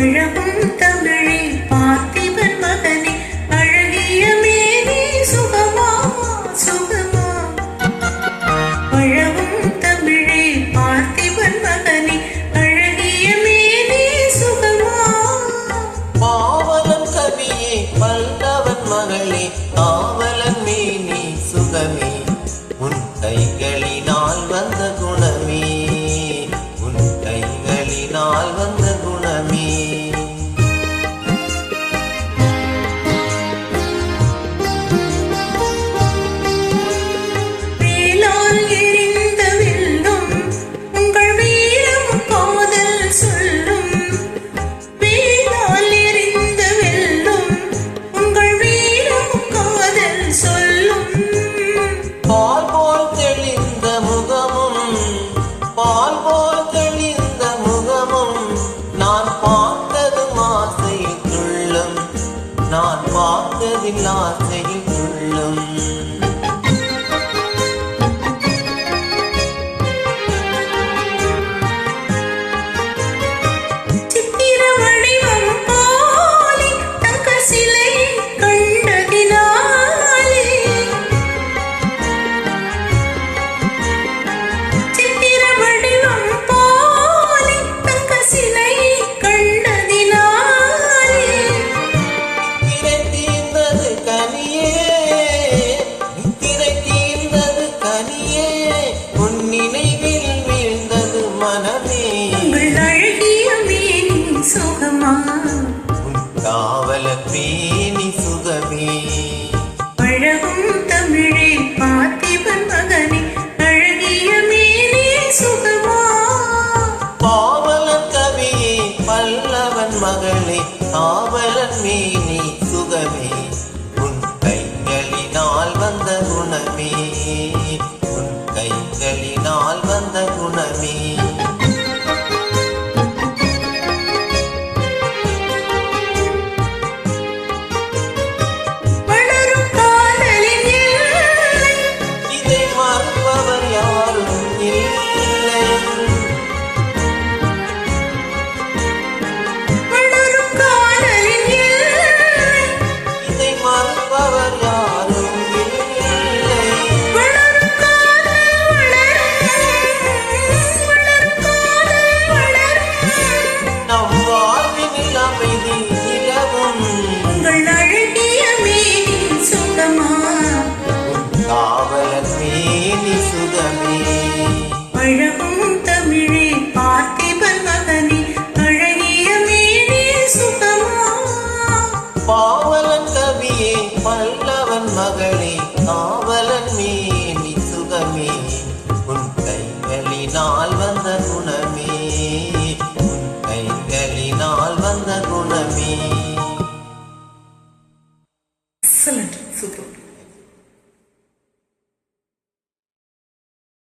அழகும் தமிழே பார்த்திபன் மகனே அழகிய மேனி சுகமா சுகமா. அழகும் தமிழே பார்த்திபன் மகனே அழகிய மேனி சுகமா. பாவலன் கவியே பல்லவன் மகளே காவலன் மேனி சுகமே. உன் கைகளினால் வந்த குணமே, உன் கைகளினால் வந்த குணமே. வேலால் எரிந்த வெல்லும் உங்கள் வீரம் காதல் சொல்லும். வேலால் எரிந்த வெல்லும் உங்கள் வீரம் காதல் சொல்லும். பால் போல் தெளிந்த முகமும், பால் போல் தெளிந்த முகமும் நான் பார்த்ததும் ஆசையில் துள்ளும், நான் பார்த்ததில் ஆசையில் துள்ளும். சித்திர வடிவம் போலே தங்க சிலை கண்டதினாலே. சித்திர வடிவம் போலே தங்க சிலை கண்டதினாலே. நித்திரை தீர்ந்தது கனியே, நித்திரை தீர்ந்தது கனியே, உன் நினைவில் வீழ்ந்தது மனமே. உங்கள் அழகிய மேனி சுகமா, உன் காவலன் மேனி சுகமே. அழகும் தமிழே பார்த்திபன் மகனே அழகிய மேனி சுகமா. பாவலன் கவியே பல்லவன் மகளே காவலன் மேனி சுகமே. உன் கைகளினால் வந்த குணமே, உன் கைகளினால் வந்த குணமே. வளரும் காதலின் எல்லை, இதை மறுப்பவர் யாரும் இல்லை. வளரும் காதலின் எல்லை, இதை மறுப்பவர் யாரும் இல்லை. வளரும் காதல் வளரும் காதல் வளரும். நம் வாழ்வினில் அமைதி நிலவும், உங்கள் அழகிய மேனி சுகமா, காவலன் மேனி சுகமே. அழகும் தமிழே பார்த்திபன் மகனே அழகிய மேனி சுகமா. பாவலன் கவியே பல்லவன் மகளே காவலன் மேனி சுகமே. உன் கைகளினால்